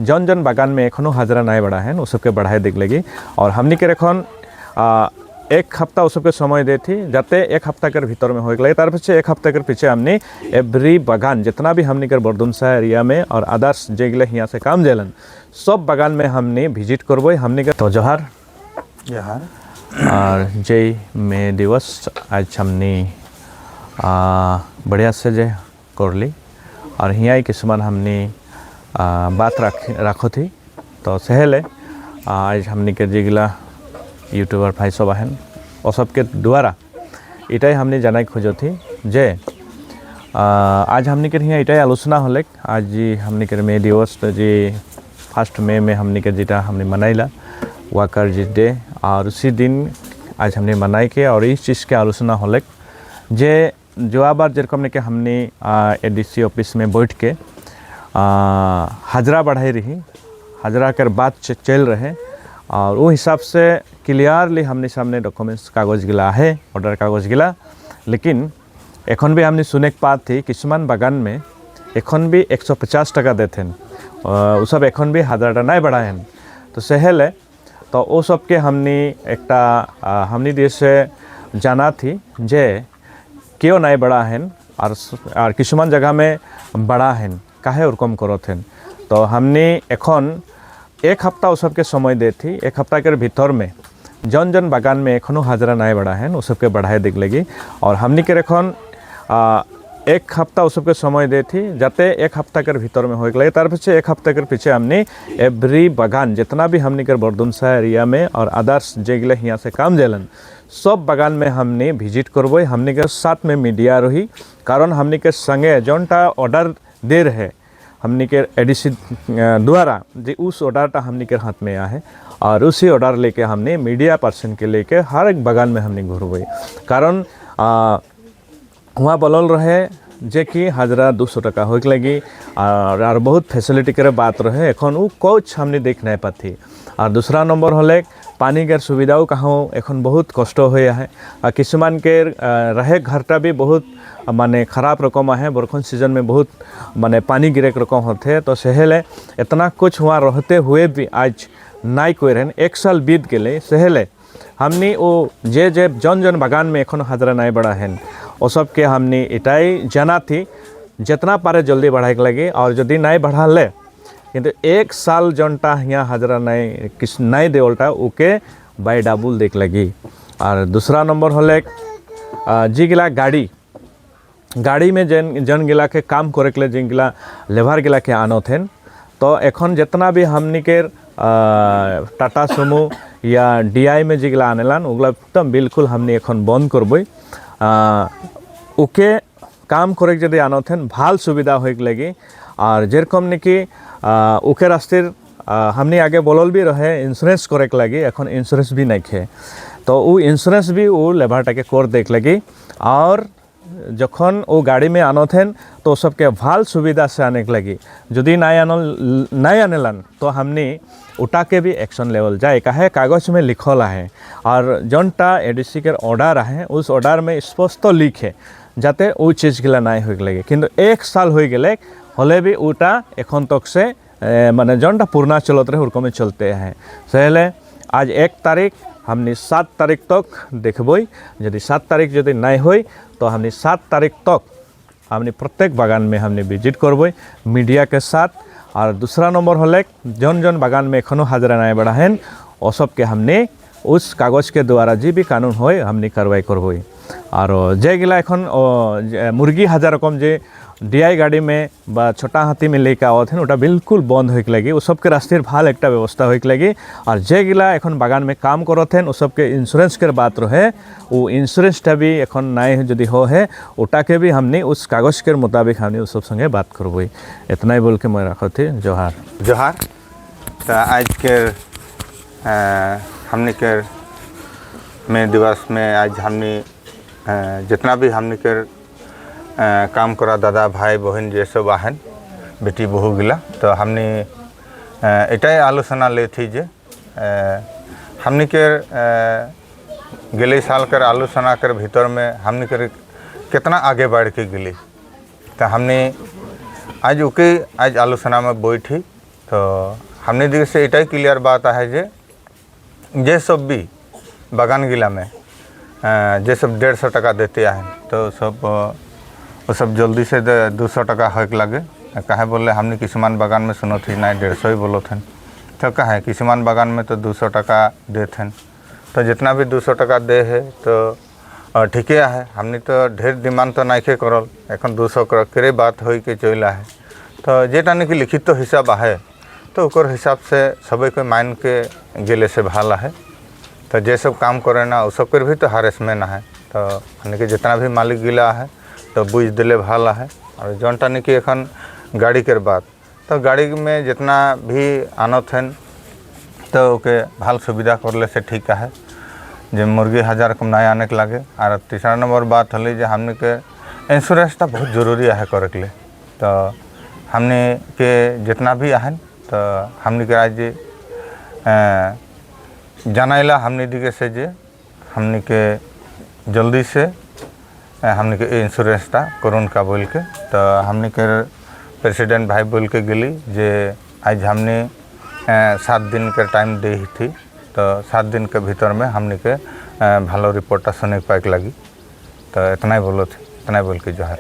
जन जन बागान में एखोनो हाजरा नहीं बढ़ा है, उस सबके बढ़ाए देख लगी। और हमनी के एखन एक हफ्ता उस सबके समय दे थी, जाते एक हफ्ता के भीतर में हो गए। तार पीछे एक हफ्ता के पीछे हमने एवरी बागान जितना भी हमने कर बरदुमसा एरिया में और अदर्स जेगले यहाँ से काम जेलन सब बागान में हमने विजिट करबो। हमने के तो जोहार जोहार और जय मे दिवस आज हमने बढ़िया से जे कर ली और यहाँ किसमान हमने बात रखो थी। तो सहले आज हमने के जेगला यूट्यूबर भाई सब आहन और सबके द्वारा इटाई हमने जाना खोजो थी जे आज हमने के यहाँ इटाई आलोचना होले। आज जी हमने के मे दिवस जी 1 मई में हमने के जीटा हमने मनाइला वर्कर जी डे और उसी दिन आज हमने मनाई के और इस चीज़ के आलोचना होले जे जो बार जेरकम ने के हमने एडीसी ऑफिस में बैठ के हाजरा बढ़ाई रही, हाजरा कर बात चल रहे और वो हिसाब से क्लियरली हमने सामने डॉक्यूमेंट्स कागज़ गिला है, ऑर्डर कागज़ गिला। लेकिन एखन भी हमने सुने पात थी किसमान बागान में एखन भी 150 टका देते हैं, वो सब एखन भी हाजरा नहीं बढ़ा है। तो सहले तो वो सब के हमने एक हमने देश से जाना थी जे क्यों नहीं बढ़ा है और किसमान जगह में बढ़ा है काहे और कम करो थे। तो हमने एखन एक हफ्ता उस सबके समय दे थी, एक हफ्ता के भीतर में जन जन बागान में एखोनो हाजरा नहीं बढ़ा है, उस सबके बढ़ाए देख लगी। और हमने के एखन एक हफ्ता उस सबके समय दे थी, जाते एक हफ्ता के भीतर में हो गए। तार पीछे एक हफ्ता के पीछे हमने एवरी बागान जितना भी हमने कर बरदुमसा एरिया में और अदर्स जेगले यहाँ से काम जेलन सब बागान में हमने विजिट करबो। हमने के साथ में मीडिया रही, कारण हमने के संगे जोनटा ऑर्डर दे रहे हमने के एडीसी द्वारा जी उस ऑर्डर हमने के हाथ में आया है और उसी ऑर्डर लेके हमने मीडिया पर्सन के लेके हर एक बागान में हमने घूरबे। कारण वहाँ बोलल रहे जे कि हाजरा 200 टका हो लगी और बहुत फैसिलिटी के बात रहे, एखन वो कुछ हमने देख नहीं पाती। और दूसरा नंबर होले पानी के सुविधाओं कहाँ एखन बहुत कष्ट हो है और किसमान के रहे घरटा भी बहुत माने खराब रकम है, बरखन सीजन में बहुत माने पानी गिरे रकम होते। तो सहले इतना कुछ वहाँ रहते हुए भी आज नहीं कोई रहन, 1 साल बीत गए। सहले हमने वो जे जन जन बागान में एखन हाजरा नहीं बढ़ा है वो सब के हमने इटाई जाना थी जितना पारे जल्दी बढ़ाए के लगे। और यदि नहीं बढ़ा ले किंतु 1 साल जनटा यहाँ हाजरा नहीं किस नहीं दे उल्टा ओके बाई डबल देख लगी। और दूसरा नंबर होले जी गिला गाड़ी में जन गिला के काम करे के जिन गिला लेबर गिला के आनो थे। तो एखन जितना भी हमने के टाटा सुमो या DI में जिगला आनेलान उगला एकदम बिल्कुल हमने एखन बंद करबई। ओके काम करे जदि आनो थे भाल सुविधा हो लगी। और जेरकम ने कि ओके रास्ते हमने आगे बोलल भी रहे इंश्योरेंस करे के लगी, एखन इंश्योरेंस भी नहीं खे। तो वो इंश्योरेंस भी वो लेबारटा के कर देख लगी। और जखन वो गाड़ी में आनो थे तो सबके भाल सुविधा से आने के लगी। यदि नहीं आनेलन तो हमने उठा के भी एक्शन लेवल जाए काहे कागज़ में लिखल है। और जनटा एडीसी के ऑर्डर है उस ऑर्डर में स्पष्ट लिखे जाते वो चीज़ गिला नहीं हो लगे। किंतु 1 साल हो गए हले भी उटा एखन तक से माने जनटा पुरना चलते रहे उनको में चलते हैं। सहले आज 1 तारीख हमने 7 तारीख तक देखबई। यदि 7 तारीख यदि नहीं हो तो हमने 7 तारीख तक हमने प्रत्येक बागान में हमने विजिट करबई मीडिया के साथ। और दूसरा नंबर होले जन जन बागान में एखनो हाजरा नहीं बढ़ा है वो सब के हमने उस कागज़ के द्वारा जी भी कानून हो हमने कार्रवाई करबई। और जे गिला एखन मुर्गी हजार रकम जे DI गाड़ी में बा छोटा हाथी में लेके आवत हैं ओटा बिल्कुल बंद होके लगी। वो सबके रास्ते भाल एक व्यवस्था होके लगी। और जे गिला एखन बागान में काम करत हैं वो सबके इंश्योरेंस के बात रहे वो इंश्योरेंसटा भी एखन नहीं यदि हो है ओटा के भी हमने उस कागज़ के मुताबिक हमने उस सब संगे बात करबई। इतना ही बोल के मैं रखो थे। जोहार जोहार। तो आज के हमने के में दिवस में आज हमने जितना भी हमने के काम करा दादा भाई बहन जे सब आहन बेटी बहू गिला तो हमने एटाई आलोचना ले थी जे हमने के गले साल कर आलोचना कर भीतर में हमने कर कितना आगे बढ़ के गली तो हमने आज ओके आज आलोचना में बैठी तो हमने दिखे से इटाई क्लियर बात है जे सब भी बागान गिला में जे सब 150 टका देते हैं तो सब वो सब जल्दी से 200 टका हक लगे कहे बोले हमने किसमान बागान में सुनो थी ना 150 ही बोलो थे तो कहे किसमान बागान में तो 200 टका देते हैं तो जितना भी 200 टका दे है तो ठीक है हमने तो ढेर डिमांड तो नहीं करल एखन 200 करे बात हो के चला है तो जेटा नहीं लिखित तो हिसाब है तो ओकर हिसाब से सब को मान के गेले से भाला है तो जे सब काम करे ना वो सब भी तो हारेसमेंट है तो हमने के जितना भी मालिक गिला है तो बुझ दिले भाला है और जोनटा नहीं कि एखन गाड़ी के बात तो गाड़ी में जितना भी आनत हैं तो ओके भाल सुविधा करले से ठीक है जे मुर्गी 1000 कम नहीं आने के लगे और तीसरा नंबर बात हल जे हमने के इंश्योरेंसटा बहुत जरूरी है करे के लिए तो हमने के जितना भी आहन तो हमने के आज जानाइला हमने दिखे से जे हमने के जल्दी से हमने के इंश्योरेंसटा करून का बोल के तो हमने के प्रेसिडेंट भाई बोल के गली जे आज हमने 7 दिन के टाइम दे ही थी तो 7 दिन के भीतर में हमने के भालो रिपोर्टा सुने पाइक लगी तो इतना ही बोलो थे इतना ही बोल के जो है।